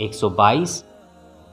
122,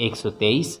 123,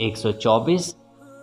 124,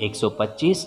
125,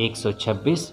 126,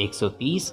130,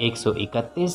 131,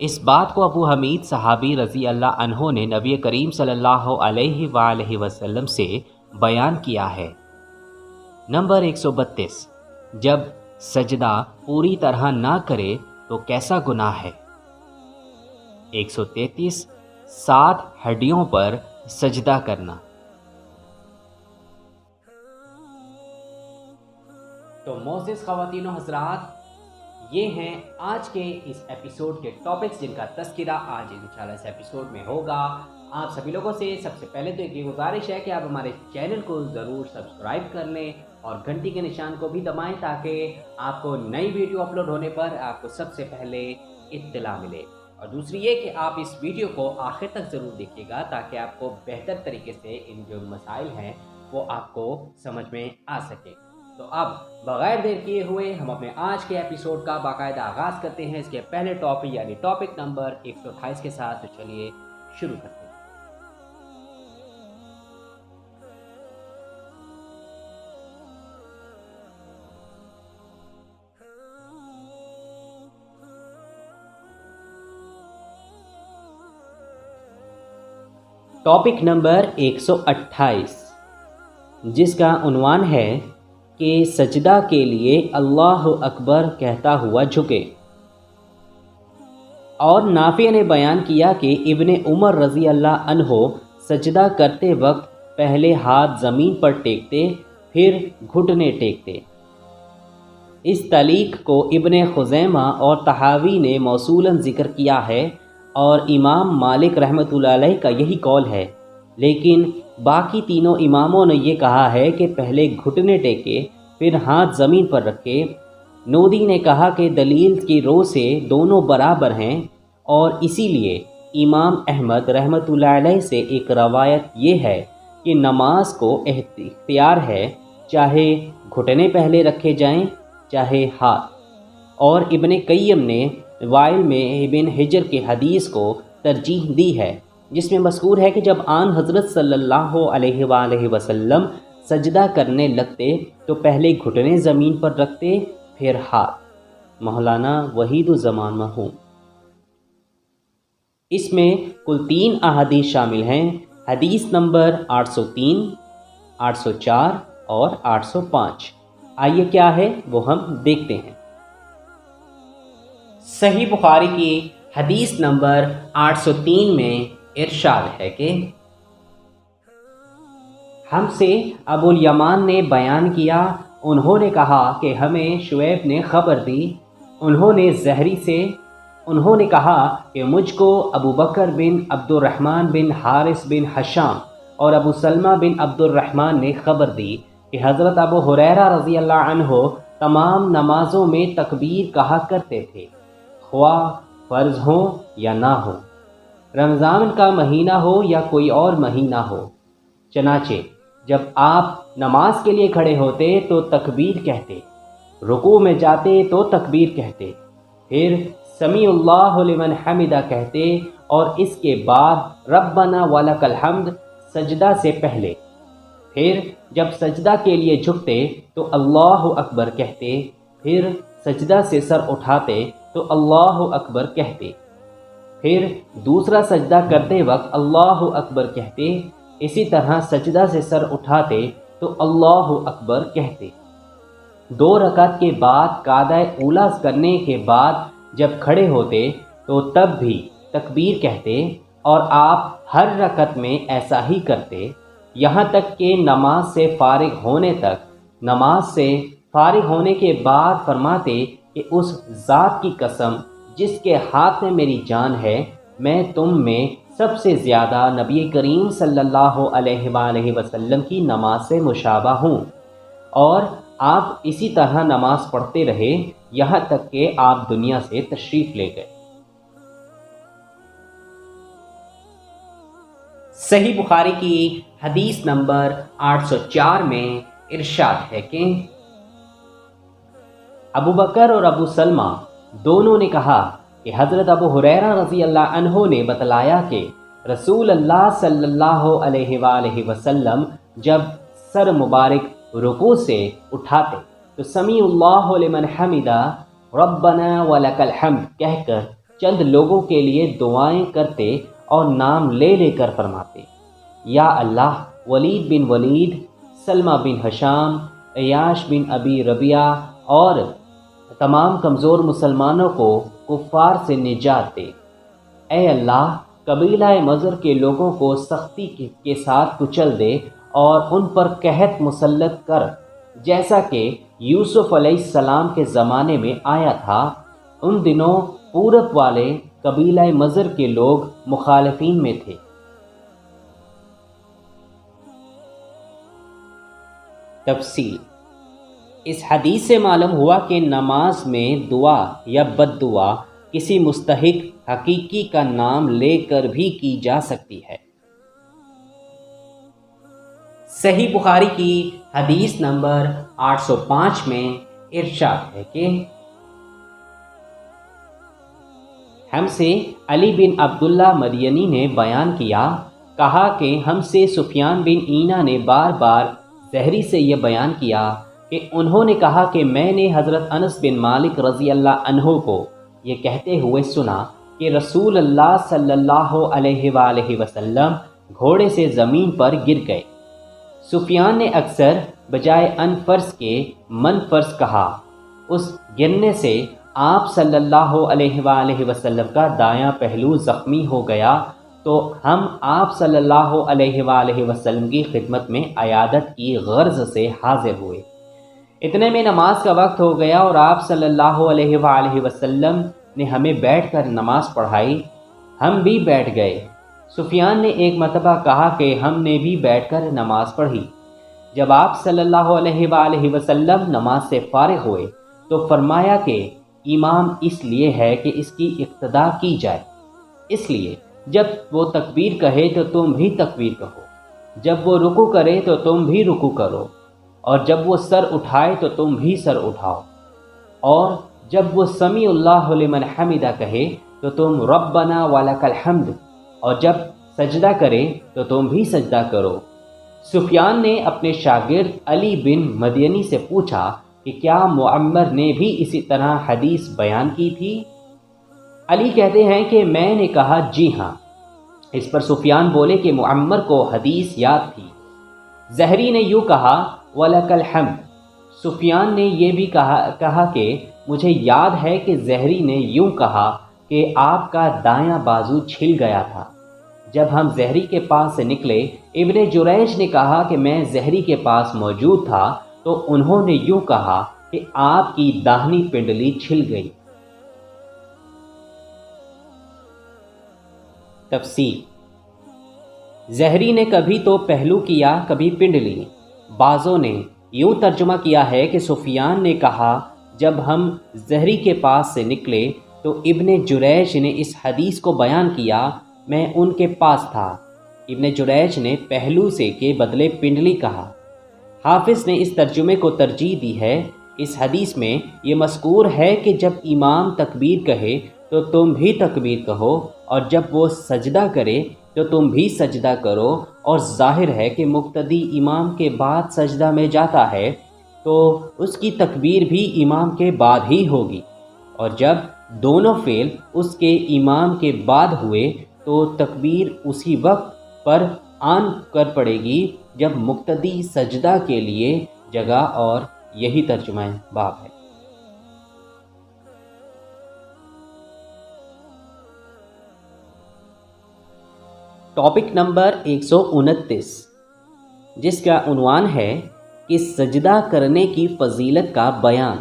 اس بات کو ابو حمید صحابی رضی اللہ عنہ نے نبی کریم صلی اللہ علیہ وآلہ وسلم سے بیان کیا ہے۔ نمبر 132، جب سجدہ پوری طرح نہ کرے تو کیسا گناہ ہے؟ 133، 7 ہڈیوں پر سجدہ کرنا۔ تو معزز خواتین و حضرات، یہ ہیں آج کے اس ایپیسوڈ کے ٹاپکس جن کا تذکرہ آج انشاءاللہ اس ایپیسوڈ میں ہوگا۔ آپ سبھی لوگوں سے سب سے پہلے تو ایک یہ گزارش ہے کہ آپ ہمارے چینل کو ضرور سبسکرائب کر لیں اور گھنٹی کے نشان کو بھی دبائیں تاکہ آپ کو نئی ویڈیو اپلوڈ ہونے پر آپ کو سب سے پہلے اطلاع ملے۔ اور دوسری یہ کہ آپ اس ویڈیو کو آخر تک ضرور دیکھیے گا تاکہ آپ کو بہتر طریقے سے ان جو مسائل ہیں وہ آپ کو سمجھ میں آ سکے۔ تو اب بغیر دیر کیے ہوئے ہم اپنے آج کے ایپیسوڈ کا باقاعدہ آغاز کرتے ہیں اس کے پہلے ٹاپک یعنی ٹاپک نمبر 128 کے ساتھ۔ تو چلیے شروع کرتے ہیں۔ ٹاپک نمبر 128 جس کا عنوان ہے کہ سجدہ کے لیے اللہ اکبر کہتا ہوا جھکے۔ اور نافع نے بیان کیا کہ ابن عمر رضی اللہ عنہ سجدہ کرتے وقت پہلے ہاتھ زمین پر ٹیکتے پھر گھٹنے ٹیکتے۔ اس تعلیق کو ابن خزیمہ اور طحاوی نے موصولاً ذکر کیا ہے اور امام مالک رحمۃ اللہ علیہ کا یہی قول ہے، لیکن باقی تینوں اماموں نے یہ کہا ہے کہ پہلے گھٹنے ٹیکے پھر ہاتھ زمین پر رکھے۔ نودی نے کہا کہ دلیل کی رو سے دونوں برابر ہیں اور اسی لیے امام احمد رحمۃ اللہ علیہ سے ایک روایت یہ ہے کہ نماز کو اختیار ہے، چاہے گھٹنے پہلے رکھے جائیں چاہے ہاتھ۔ اور ابن قیم نے وائل میں ابن حجر کے حدیث کو ترجیح دی ہے جس میں مذکور ہے کہ جب آن حضرت صلی اللہ علیہ وآلہ وسلم سجدہ کرنے لگتے تو پہلے گھٹنے زمین پر رکھتے پھر ہاتھ۔ مولانا وحید الزمان مرحوم۔ اس میں کل 3 احادیث شامل ہیں، حدیث نمبر 803، 804 اور 805۔ آئیے کیا ہے وہ ہم دیکھتے ہیں۔ صحیح بخاری کی حدیث نمبر 803 میں ارشاد ہے کہ ہم سے ابو الیمان نے بیان کیا، انہوں نے کہا کہ ہمیں شعیب نے خبر دی، انہوں نے زہری سے، انہوں نے کہا کہ مجھ کو ابو بکر بن عبد الرحمن بن حارث بن حشام اور ابو سلمہ بن عبد الرحمن نے خبر دی کہ حضرت ابو ہریرہ رضی اللہ عنہ تمام نمازوں میں تکبیر کہا کرتے تھے، خواہ فرض ہو یا نہ ہو، رمضان کا مہینہ ہو یا کوئی اور مہینہ ہو۔ چنانچہ جب آپ نماز کے لیے کھڑے ہوتے تو تکبیر کہتے، رکوع میں جاتے تو تکبیر کہتے، پھر سمیع اللہ لمن حمدہ کہتے اور اس کے بعد ربنا ولک الحمد سجدہ سے پہلے۔ پھر جب سجدہ کے لیے جھکتے تو اللہ اکبر کہتے، پھر سجدہ سے سر اٹھاتے تو اللہ اکبر کہتے، پھر دوسرا سجدہ کرتے وقت اللہ اکبر کہتے، اسی طرح سجدہ سے سر اٹھاتے تو اللہ اکبر کہتے۔ 2 رکعت کے بعد قعدہ اولیٰ کرنے کے بعد جب کھڑے ہوتے تو تب بھی تکبیر کہتے اور آپ ہر رکعت میں ایسا ہی کرتے یہاں تک کہ نماز سے فارغ ہونے تک۔ نماز سے فارغ ہونے کے بعد فرماتے کہ اس ذات کی قسم جس کے ہاتھ میں میری جان ہے، میں تم میں سب سے زیادہ نبی کریم صلی اللہ علیہ وآلہ وسلم کی نماز سے مشابہ ہوں۔ اور آپ اسی طرح نماز پڑھتے رہے یہاں تک کہ آپ دنیا سے تشریف لے گئے۔ صحیح بخاری کی حدیث نمبر 804 میں ارشاد ہے کہ ابو بکر اور ابو سلمہ دونوں نے کہا کہ حضرت ابو ہریرہ رضی اللہ عنہ نے بتلایا کہ رسول اللہ صلی اللہ علیہ وآلہ وسلم جب سر مبارک رکوع سے اٹھاتے تو سمیع اللہ لمن حمدہ ربنا ولک الحمد کہہ کر چند لوگوں کے لیے دعائیں کرتے اور نام لے لے کر فرماتے، یا اللہ ولید بن ولید، سلمہ بن ہشام، عیاش بن ابی ربیعہ اور تمام کمزور مسلمانوں کو کفار سے نجات دے۔ اے اللہ قبیلہ مضر کے لوگوں کو سختی کے ساتھ کچل دے اور ان پر قحط مسلط کر، جیسا کہ یوسف علیہ السلام کے زمانے میں آیا تھا۔ ان دنوں پورب والے قبیلہ مضر کے لوگ مخالفین میں تھے۔ تفصیل: اس حدیث سے معلوم ہوا کہ نماز میں دعا یا بد دعا کسی مستحق حقیقی کا نام لے کر بھی کی جا سکتی ہے۔ صحیح بخاری کی حدیث نمبر 805 میں ارشاد ہے کہ ہم سے علی بن عبداللہ مدینی نے بیان کیا، کہا کہ ہم سے سفیان بن عینہ نے بار بار زہری سے یہ بیان کیا کہ انہوں نے کہا کہ میں نے حضرت انس بن مالک رضی اللہ عنہ کو یہ کہتے ہوئے سنا کہ رسول اللہ صلی اللہ علیہ وآلہ وسلم گھوڑے سے زمین پر گر گئے۔ سفیان نے اکثر بجائے ان فرض کے من فرض کہا۔ اس گرنے سے آپ صلی اللہ علیہ وآلہ وسلم کا دایاں پہلو زخمی ہو گیا تو ہم آپ صلی اللہ علیہ وآلہ وسلم کی خدمت میں عیادت کی غرض سے حاضر ہوئے۔ اتنے میں نماز کا وقت ہو گیا اور آپ صلی اللہ علیہ وآلہ وسلم نے ہمیں بیٹھ کر نماز پڑھائی۔ ہم بھی بیٹھ گئے۔ سفیان نے ایک مرتبہ کہا کہ ہم نے بھی بیٹھ کر نماز پڑھی۔ جب آپ صلی اللہ علیہ وآلہ وسلم نماز سے فارغ ہوئے تو فرمایا کہ امام اس لیے ہے کہ اس کی اقتداء کی جائے، اس لیے جب وہ تکبیر کہے تو تم بھی تکبیر کہو، جب وہ رکوع کرے تو تم بھی رکوع کرو، اور جب وہ سر اٹھائے تو تم بھی سر اٹھاؤ، اور جب وہ سمیع اللہ لمن حمدہ کہے تو تم ربنا ولک الحمد، اور جب سجدہ کرے تو تم بھی سجدہ کرو۔ سفیان نے اپنے شاگرد علی بن مدینی سے پوچھا کہ کیا معمر نے بھی اسی طرح حدیث بیان کی تھی؟ علی کہتے ہیں کہ میں نے کہا جی ہاں۔ اس پر سفیان بولے کہ معمر کو حدیث یاد تھی۔ زہری نے یوں کہا وَلَكَ الْحَمْدُ۔ سفیان نے یہ بھی کہا کہ مجھے یاد ہے کہ زہری نے یوں کہا کہ آپ کا دایاں بازو چھل گیا تھا۔ جب ہم زہری کے پاس سے نکلے، ابن جریج نے کہا کہ میں زہری کے پاس موجود تھا تو انہوں نے یوں کہا کہ آپ کی داہنی پنڈلی چھل گئی۔ تفصیل: زہری نے کبھی تو پہلو کیا، کبھی پنڈلی۔ بعضوں نے یوں ترجمہ کیا ہے کہ سفیان نے کہا جب ہم زہری کے پاس سے نکلے تو ابن جریج نے اس حدیث کو بیان کیا، میں ان کے پاس تھا۔ ابن جریج نے پہلو سے کے بدلے پنڈلی کہا۔ حافظ نے اس ترجمے کو ترجیح دی ہے۔ اس حدیث میں یہ مذکور ہے کہ جب امام تکبیر کہے تو تم بھی تکبیر کہو، اور جب وہ سجدہ کرے تو تم بھی سجدہ کرو، اور ظاہر ہے کہ مقتدی امام کے بعد سجدہ میں جاتا ہے تو اس کی تکبیر بھی امام کے بعد ہی ہوگی، اور جب دونوں فعل اس کے امام کے بعد ہوئے تو تکبیر اسی وقت پر آن کر پڑے گی جب مقتدی سجدہ کے لیے جگہ، اور یہی ترجمہ باب ہے۔ ٹاپک نمبر 129، جس کا عنوان ہے کہ سجدہ کرنے کی فضیلت کا بیان۔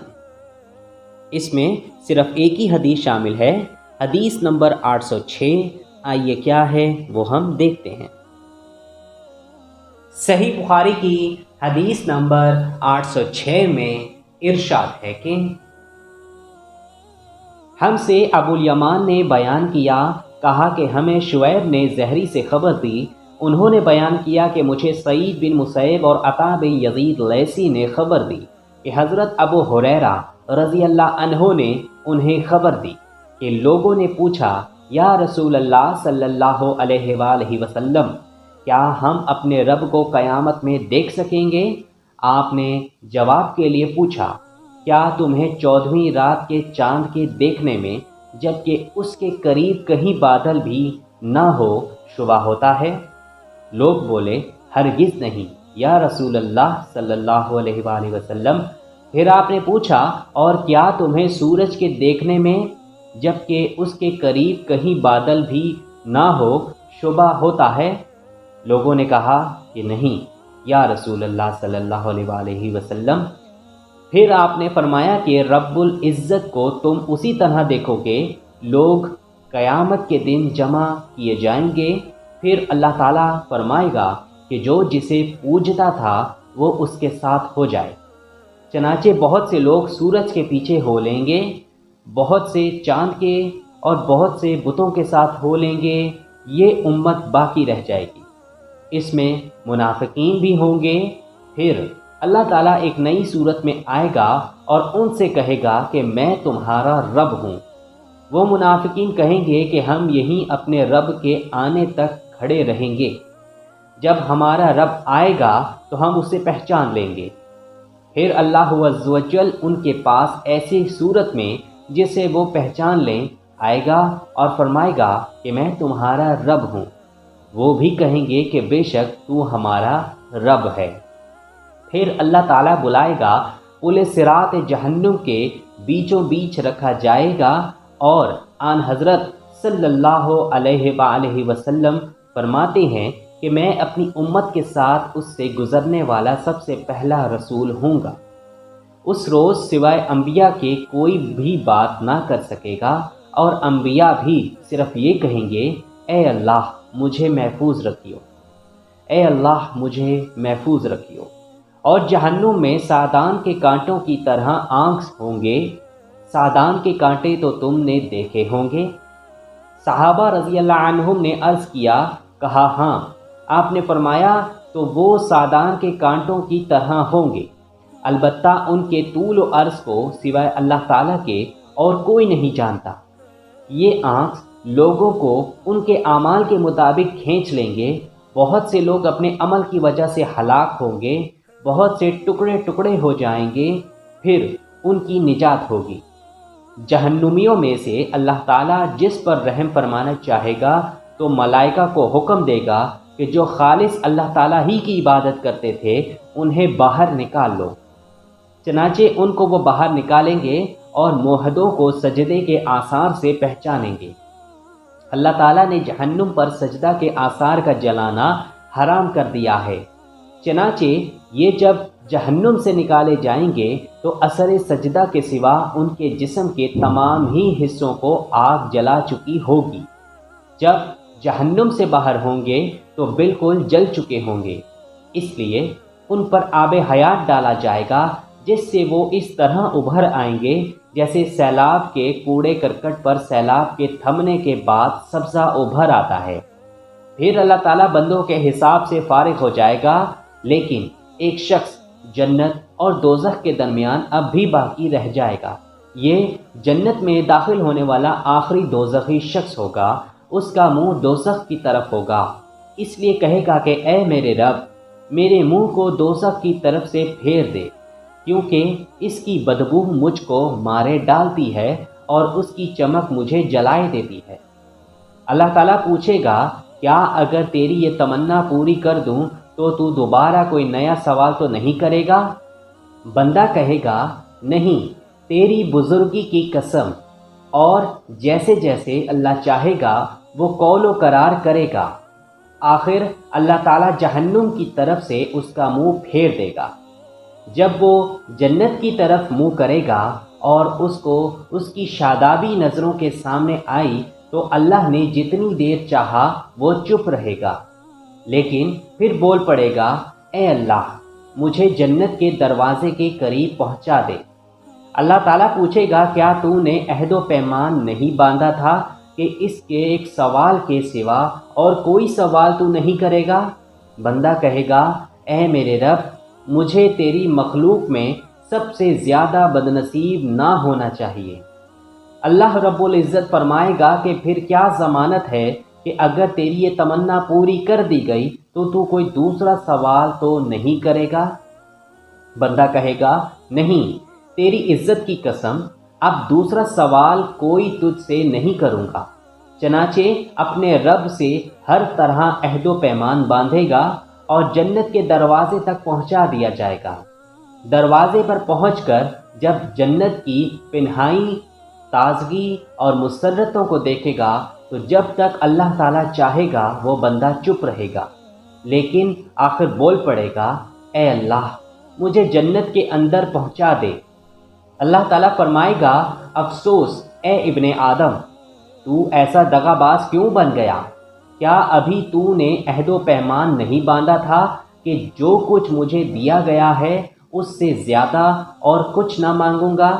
اس میں صرف ایک ہی حدیث شامل ہے، حدیث نمبر 806۔ آئیے کیا ہے وہ ہم دیکھتے ہیں۔ صحیح بخاری کی حدیث نمبر 806 میں ارشاد ہے کہ ہم سے ابو الیمان نے بیان کیا، کہا کہ ہمیں شعیب نے زہری سے خبر دی، انہوں نے بیان کیا کہ مجھے سعید بن مسیب اور عطا بن یزید لیثی نے خبر دی کہ حضرت ابو ہریرہ رضی اللہ عنہ نے انہیں خبر دی کہ لوگوں نے پوچھا یا رسول اللہ صلی اللہ علیہ وآلہ وسلم، کیا ہم اپنے رب کو قیامت میں دیکھ سکیں گے؟ آپ نے جواب کے لیے پوچھا، کیا تمہیں 14ویں رات کے چاند کے دیکھنے میں جبکہ اس کے قریب کہیں بادل بھی نہ ہو شبہ ہوتا ہے؟ لوگ بولے ہرگز نہیں یا رسول اللہ صلی اللہ علیہ وآلہ وسلم۔ پھر آپ نے پوچھا اور کیا تمہیں سورج کے دیکھنے میں جبکہ اس کے قریب کہیں بادل بھی نہ ہو شبہ ہوتا ہے؟ لوگوں نے کہا کہ نہیں یا رسول اللہ صلی اللہ علیہ وآلہ وسلم۔ پھر آپ نے فرمایا کہ رب العزت کو تم اسی طرح دیکھو گے، لوگ قیامت کے دن جمع کیے جائیں گے، پھر اللہ تعالیٰ فرمائے گا کہ جو جسے پوجتا تھا وہ اس کے ساتھ ہو جائے۔ چنانچہ بہت سے لوگ سورج کے پیچھے ہو لیں گے، بہت سے چاند کے اور بہت سے بتوں کے ساتھ ہو لیں گے، یہ امت باقی رہ جائے گی۔ اس میں منافقین بھی ہوں گے۔ پھر اللہ تعالیٰ ایک نئی صورت میں آئے گا اور ان سے کہے گا کہ میں تمہارا رب ہوں۔ وہ منافقین کہیں گے کہ ہم یہیں اپنے رب کے آنے تک کھڑے رہیں گے، جب ہمارا رب آئے گا تو ہم اسے پہچان لیں گے۔ پھر اللہ عز و جل ان کے پاس ایسی صورت میں جسے وہ پہچان لیں آئے گا اور فرمائے گا کہ میں تمہارا رب ہوں۔ وہ بھی کہیں گے کہ بے شک تو ہمارا رب ہے۔ پھر اللہ تعالیٰ بلائے گا، پل صراط جہنم کے بیچوں بیچ رکھا جائے گا، اور آن حضرت صلی اللہ علیہ وآلہ وسلم فرماتے ہیں کہ میں اپنی امت کے ساتھ اس سے گزرنے والا سب سے پہلا رسول ہوں گا۔ اس روز سوائے انبیاء کے کوئی بھی بات نہ کر سکے گا، اور انبیاء بھی صرف یہ کہیں گے اے اللہ مجھے محفوظ رکھیو، اے اللہ مجھے محفوظ رکھیو۔ اور جہنم میں سادان کے کانٹوں کی طرح آنکھ ہوں گے۔ سادان کے کانٹے تو تم نے دیکھے ہوں گے۔ صحابہ رضی اللہ عنہم نے عرض کیا، کہا ہاں۔ آپ نے فرمایا تو وہ سادان کے کانٹوں کی طرح ہوں گے، البتہ ان کے طول و عرض کو سوائے اللہ تعالیٰ کے اور کوئی نہیں جانتا۔ یہ آنکھ لوگوں کو ان کے اعمال کے مطابق کھینچ لیں گے۔ بہت سے لوگ اپنے عمل کی وجہ سے ہلاک ہوں گے، بہت سے ٹکڑے ٹکڑے ہو جائیں گے، پھر ان کی نجات ہوگی۔ جہنمیوں میں سے اللہ تعالیٰ جس پر رحم فرمانا چاہے گا تو ملائکہ کو حکم دے گا کہ جو خالص اللہ تعالیٰ ہی کی عبادت کرتے تھے انہیں باہر نکال لو۔ چنانچہ ان کو وہ باہر نکالیں گے اور موحدوں کو سجدے کے آثار سے پہچانیں گے۔ اللہ تعالیٰ نے جہنم پر سجدہ کے آثار کا جلانا حرام کر دیا ہے۔ چنانچہ یہ جب جہنم سے نکالے جائیں گے تو اثر سجدہ کے سوا ان کے جسم کے تمام ہی حصوں کو آگ جلا چکی ہوگی۔ جب جہنم سے باہر ہوں گے تو بالکل جل چکے ہوں گے، اس لیے ان پر آب حیات ڈالا جائے گا، جس سے وہ اس طرح ابھر آئیں گے جیسے سیلاب کے کوڑے کرکٹ پر سیلاب کے تھمنے کے بعد سبزہ ابھر آتا ہے۔ پھر اللہ تعالیٰ بندوں کے حساب سے فارغ ہو جائے گا، لیکن ایک شخص جنت اور دوزخ کے درمیان اب بھی باقی رہ جائے گا۔ یہ جنت میں داخل ہونے والا آخری دوزخی شخص ہوگا، اس کا منہ دوزخ کی طرف ہوگا، اس لیے کہے گا کہ اے میرے رب میرے منہ کو دوزخ کی طرف سے پھیر دے، کیونکہ اس کی بدبو مجھ کو مارے ڈالتی ہے اور اس کی چمک مجھے جلائے دیتی ہے۔ اللہ تعالیٰ پوچھے گا کیا اگر تیری یہ تمنا پوری کر دوں تو دوبارہ کوئی نیا سوال تو نہیں کرے گا؟ بندہ کہے گا نہیں، تیری بزرگی کی قسم، اور جیسے جیسے اللہ چاہے گا وہ قول و قرار کرے گا۔ آخر اللہ تعالیٰ جہنم کی طرف سے اس کا منہ پھیر دے گا۔ جب وہ جنت کی طرف منہ کرے گا اور اس کو اس کی شادابی نظروں کے سامنے آئی تو اللہ نے جتنی دیر چاہا وہ چپ رہے گا، لیکن پھر بول پڑے گا اے اللہ مجھے جنت کے دروازے کے قریب پہنچا دے۔ اللہ تعالیٰ پوچھے گا کیا تو نے عہد و پیمان نہیں باندھا تھا کہ اس کے ایک سوال کے سوا اور کوئی سوال تو نہیں کرے گا؟ بندہ کہے گا اے میرے رب مجھے تیری مخلوق میں سب سے زیادہ بدنصیب نہ ہونا چاہیے۔ اللہ رب العزت فرمائے گا کہ پھر کیا ضمانت ہے کہ اگر تیری یہ تمنا پوری کر دی گئی تو کوئی دوسرا سوال تو نہیں کرے گا؟ بندہ کہے گا نہیں، تیری عزت کی قسم اب دوسرا سوال کوئی تجھ سے نہیں کروں گا۔ چنانچہ اپنے رب سے ہر طرح عہد و پیمان باندھے گا اور جنت کے دروازے تک پہنچا دیا جائے گا۔ دروازے پر پہنچ کر جب جنت کی پنہائی تازگی اور مسرتوں کو دیکھے گا تو جب تک اللہ تعالیٰ چاہے گا وہ بندہ چپ رہے گا، لیکن آخر بول پڑے گا، اے اللہ مجھے جنت کے اندر پہنچا دے۔ اللہ تعالیٰ فرمائے گا، افسوس اے ابن آدم، تو ایسا دغا باز کیوں بن گیا؟ کیا ابھی تو نے عہد و پیمان نہیں باندھا تھا کہ جو کچھ مجھے دیا گیا ہے اس سے زیادہ اور کچھ نہ مانگوں گا؟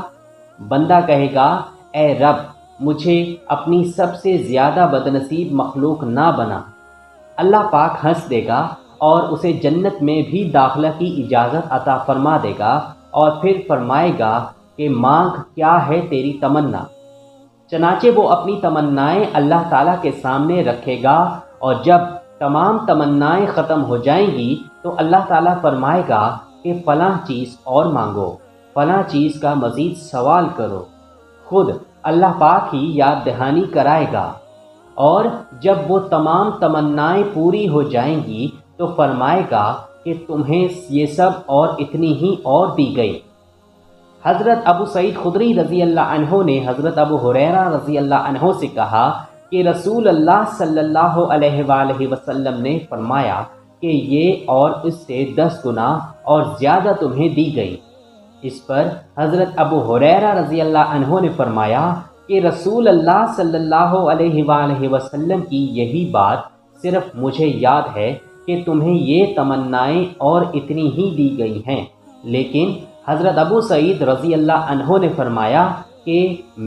بندہ کہے گا، اے رب مجھے اپنی سب سے زیادہ بدنصیب مخلوق نہ بنا۔ اللہ پاک ہنس دے گا اور اسے جنت میں بھی داخلہ کی اجازت عطا فرما دے گا اور پھر فرمائے گا کہ مانگ کیا ہے تیری تمنا۔ چنانچہ وہ اپنی تمنائیں اللہ تعالیٰ کے سامنے رکھے گا اور جب تمام تمنائیں ختم ہو جائیں گی تو اللہ تعالیٰ فرمائے گا کہ فلاں چیز اور مانگو، فلاں چیز کا مزید سوال کرو۔ خود اللہ پاک ہی یاد دہانی کرائے گا، اور جب وہ تمام تمنائیں پوری ہو جائیں گی تو فرمائے گا کہ تمہیں یہ سب اور اتنی ہی اور دی گئی۔ حضرت ابو سعید خدری رضی اللہ عنہ نے حضرت ابو ہریرہ رضی اللہ عنہ سے کہا کہ رسول اللہ صلی اللہ علیہ وآلہ وسلم نے فرمایا کہ یہ اور اس سے 10 گنا اور زیادہ تمہیں دی گئی۔ اس پر حضرت ابو ہریرہ رضی اللہ عنہ نے فرمایا کہ رسول اللہ صلی اللہ علیہ وآلہ وسلم کی یہی بات صرف مجھے یاد ہے کہ تمہیں یہ تمنائیں اور اتنی ہی دی گئی ہیں، لیکن حضرت ابو سعید رضی اللہ عنہ نے فرمایا کہ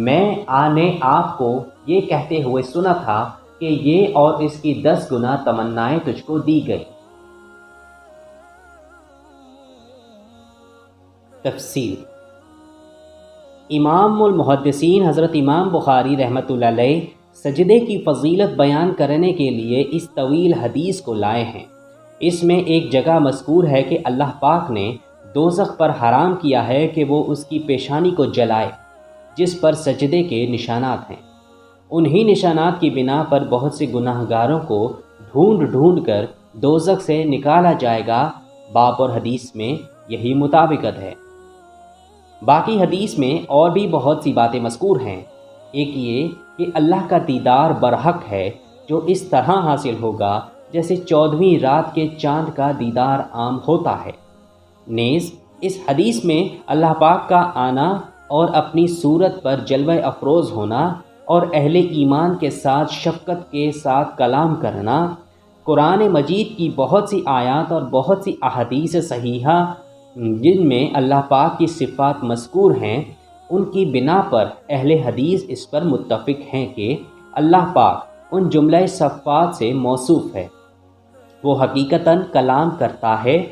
میں نے آپ کو یہ کہتے ہوئے سنا تھا کہ یہ اور اس کی 10 گنا تمنائیں تجھ کو دی گئی۔ تفسیر۔ امام المحدثین حضرت امام بخاری رحمۃ اللہ علیہ سجدے کی فضیلت بیان کرنے کے لیے اس طویل حدیث کو لائے ہیں۔ اس میں ایک جگہ مذکور ہے کہ اللہ پاک نے دوزخ پر حرام کیا ہے کہ وہ اس کی پیشانی کو جلائے جس پر سجدے کے نشانات ہیں۔ انہی نشانات کی بنا پر بہت سے گناہ گاروں کو ڈھونڈ ڈھونڈ کر دوزخ سے نکالا جائے گا۔ باب اور حدیث میں یہی مطابقت ہے۔ باقی حدیث میں اور بھی بہت سی باتیں مذکور ہیں۔ ایک یہ کہ اللہ کا دیدار برحق ہے جو اس طرح حاصل ہوگا جیسے 14ویں رات کے چاند کا دیدار عام ہوتا ہے۔ نیز اس حدیث میں اللہ پاک کا آنا اور اپنی صورت پر جلوہ افروز ہونا اور اہل ایمان کے ساتھ شفقت کے ساتھ کلام کرنا، قرآن مجید کی بہت سی آیات اور بہت سی احادیث صحیحہ جن میں اللہ پاک کی صفات مذکور ہیں، ان کی بنا پر اہل حدیث اس پر متفق ہیں کہ اللہ پاک ان جملہ صفات سے موصوف ہے۔ وہ حقیقتاً کلام کرتا ہے،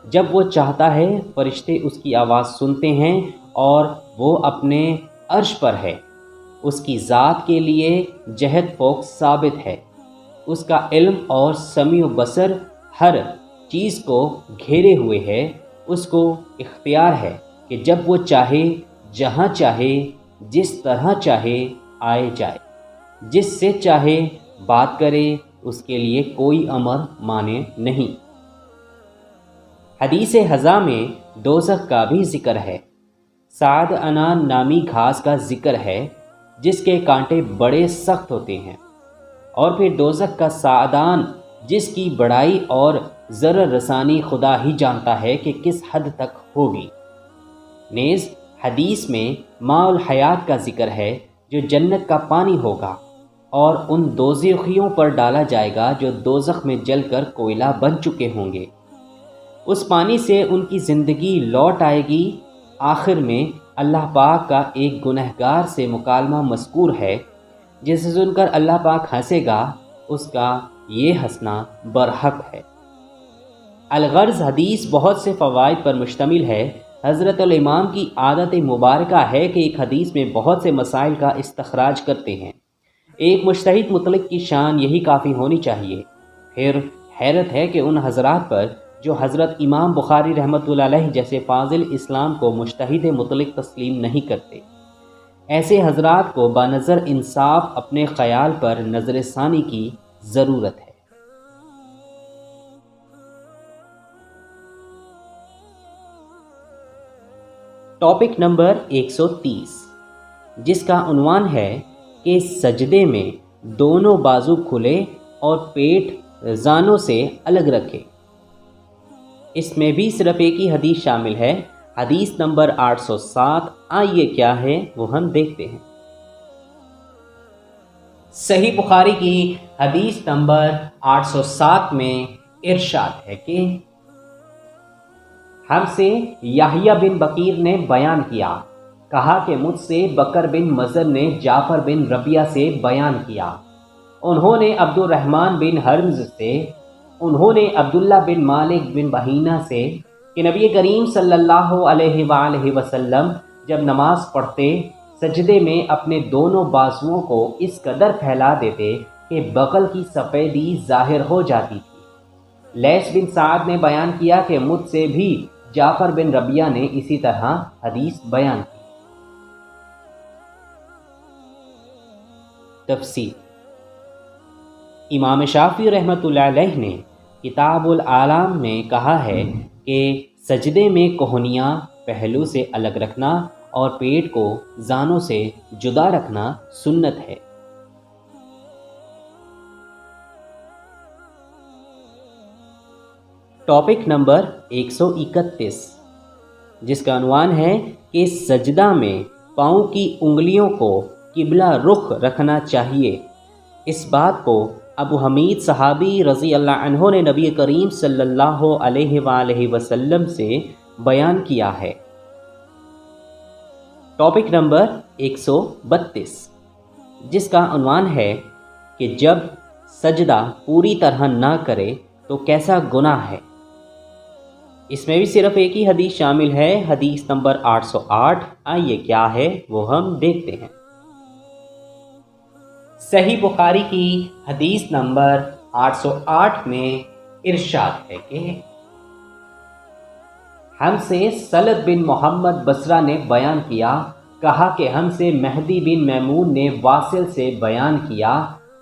جب وہ چاہتا ہے فرشتے اس کی آواز سنتے ہیں اور وہ اپنے عرش پر ہے۔ اس کی ذات کے لیے جہت فوق ثابت ہے۔ اس کا علم اور سمیع و بصر ہر چیز کو گھیرے ہوئے ہے۔ اس کو اختیار ہے کہ جب وہ چاہے، جہاں چاہے، جس طرح چاہے آئے جائے، جس سے چاہے بات کرے، اس کے لیے کوئی امر مانے نہیں۔ حدیث حضا میں دوزخ کا بھی ذکر ہے۔ سعد انان نامی گھاس کا ذکر ہے جس کے کانٹے بڑے سخت ہوتے ہیں، اور پھر دوزخ کا سعدان جس کی بڑائی اور ضرر رسانی خدا ہی جانتا ہے کہ کس حد تک ہوگی۔ نیز حدیث میں ماء الحیات کا ذکر ہے جو جنت کا پانی ہوگا اور ان دوزخیوں پر ڈالا جائے گا جو دوزخ میں جل کر کوئلہ بن چکے ہوں گے۔ اس پانی سے ان کی زندگی لوٹ آئے گی۔ آخر میں اللہ پاک کا ایک گنہگار سے مکالمہ مذکور ہے جسے سن کر اللہ پاک ہنسے گا، اس کا یہ ہنسنا برحق ہے۔ الغرض حدیث بہت سے فوائد پر مشتمل ہے۔ حضرت الامام کی عادت مبارکہ ہے کہ ایک حدیث میں بہت سے مسائل کا استخراج کرتے ہیں۔ ایک مجتہد مطلق کی شان یہی کافی ہونی چاہیے۔ پھر حیرت ہے کہ ان حضرات پر جو حضرت امام بخاری رحمۃ اللہ علیہ جیسے فاضل اسلام کو مجتہد مطلق تسلیم نہیں کرتے۔ ایسے حضرات کو بنظر انصاف اپنے خیال پر نظر ثانی کی ضرورت ہے۔ ٹاپک نمبر 130، جس کا عنوان ہے کہ سجدے میں دونوں بازو کھلے اور پیٹ زانوں سے الگ رکھے۔ اس میں بھی صرف ایک ہی حدیث شامل ہے، حدیث نمبر 807۔ آئیے کیا ہے وہ ہم دیکھتے ہیں۔ صحیح بخاری کی حدیث نمبر 807 میں ارشاد ہے کہ ہم سے یحییٰ بن بکیر نے بیان کیا، کہا کہ مجھ سے بکر بن مضر نے جعفر بن ربیہ سے بیان کیا، انہوں نے عبد الرحمن بن حرمز سے، انہوں نے عبداللہ بن مالک بن بحینہ سے کہ نبی کریم صلی اللہ علیہ وآلہ وسلم جب نماز پڑھتے سجدے میں اپنے دونوں بازوؤں کو اس قدر پھیلا دیتے کہ بغل کی سفیدی ظاہر ہو جاتی تھی۔ لیث بن سعد نے بیان کیا کہ مجھ سے بھی جعفر بن ربیہ نے اسی طرح حدیث بیان کی۔ تفسیر: امام شافعی رحمۃ اللہ علیہ نے کتاب العالم میں کہا ہے کہ سجدے میں کوہنیاں پہلو سے الگ رکھنا اور پیٹ کو زانوں سے جدا رکھنا سنت ہے۔ ٹاپک نمبر 131، جس کا عنوان ہے کہ سجدہ میں پاؤں کی انگلیوں کو قبلہ رخ رکھنا چاہیے۔ اس بات کو ابو حمید صحابی رضی اللہ عنہ نے نبی کریم صلی اللہ علیہ وآلہ وسلم سے بیان کیا ہے۔ ٹاپک نمبر 132، جس کا عنوان ہے کہ جب سجدہ پوری طرح نہ کرے تو کیسا گناہ ہے۔ اس میں بھی صرف ایک ہی حدیث شامل ہے، حدیث نمبر 808۔ آئیے کیا ہے وہ ہم دیکھتے ہیں۔ صحیح بخاری کی حدیث نمبر 808 میں ارشاد ہے کہ ہم سے سلط بن محمد بصرہ نے بیان کیا، کہا کہ ہم سے مہدی بن میمون نے واصل سے بیان کیا،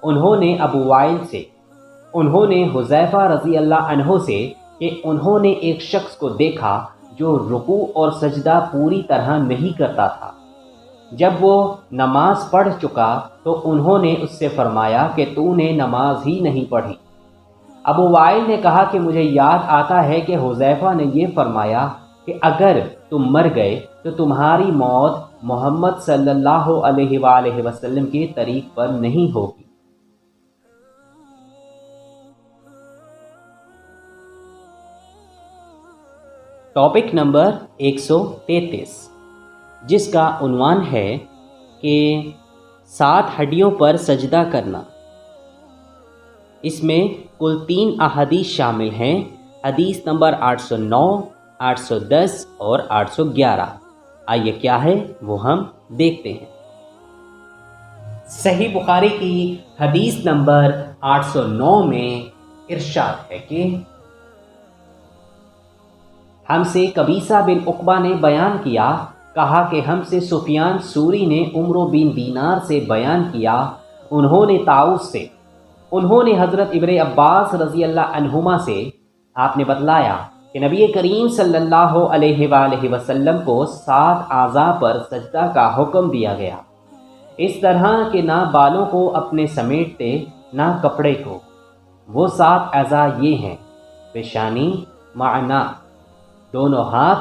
انہوں نے ابو وائل سے، انہوں نے حذیفہ رضی اللہ عنہ سے کہ انہوں نے ایک شخص کو دیکھا جو رکوع اور سجدہ پوری طرح نہیں کرتا تھا۔ جب وہ نماز پڑھ چکا تو انہوں نے اس سے فرمایا کہ تو نے نماز ہی نہیں پڑھی۔ ابو وائل نے کہا کہ مجھے یاد آتا ہے کہ حذیفہ نے یہ فرمایا کہ اگر تم مر گئے تو تمہاری موت محمد صلی اللہ علیہ وآلہ وسلم کے طریق پر نہیں ہوگی۔ ٹاپک نمبر 133، جس کا عنوان ہے کہ 7 ہڈیوں پر سجدہ کرنا۔ اس میں کل 3 احادیث شامل ہیں، حدیث نمبر 809، 810 اور 811۔ آئیے کیا ہے وہ ہم دیکھتے ہیں۔ صحیح بخاری کی حدیث نمبر 809 میں ارشاد ہے کہ ہم سے قبیصہ بن عقبہ نے بیان کیا، کہا کہ ہم سے سفیان سوری نے عمر بن دینار سے بیان کیا، انہوں نے طاؤس سے، انہوں نے حضرت ابن عباس رضی اللہ عنہما سے، آپ نے بتلایا کہ نبی کریم صلی اللہ علیہ وآلہ وسلم کو 7 اعضاء پر سجدہ کا حکم دیا گیا، اس طرح کہ نہ بالوں کو اپنے سمیٹتے نہ کپڑے کو۔ وہ 7 اعضاء یہ ہیں: پیشانی، معنا، دونوں ہاتھ،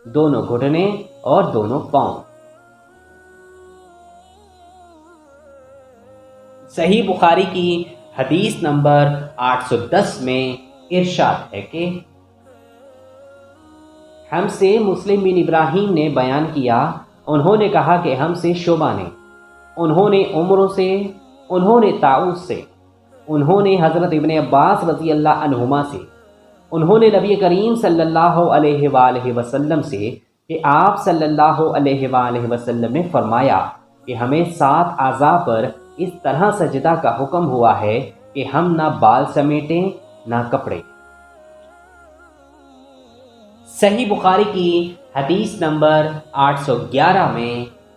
دونوں گھٹنے اور دونوں پاؤں۔ صحیح بخاری کی حدیث نمبر 810 میں ارشاد ہے کہ ہم سے مسلم بن ابراہیم نے بیان کیا، انہوں نے کہا کہ ہم سے شعبہ نے، انہوں نے عمرو سے، انہوں نے طاؤس سے، انہوں نے حضرت ابن عباس رضی اللہ عنہما سے، انہوں نے نبی کریم صلی اللہ علیہ وآلہ وسلم سے کہ آپ صلی اللہ علیہ وآلہ وسلم نے فرمایا کہ ہمیں 7 اعضاء پر اس طرح سجدہ کا حکم ہوا ہے کہ ہم نہ بال سمیٹیں نہ کپڑے۔ صحیح بخاری کی حدیث نمبر 811 میں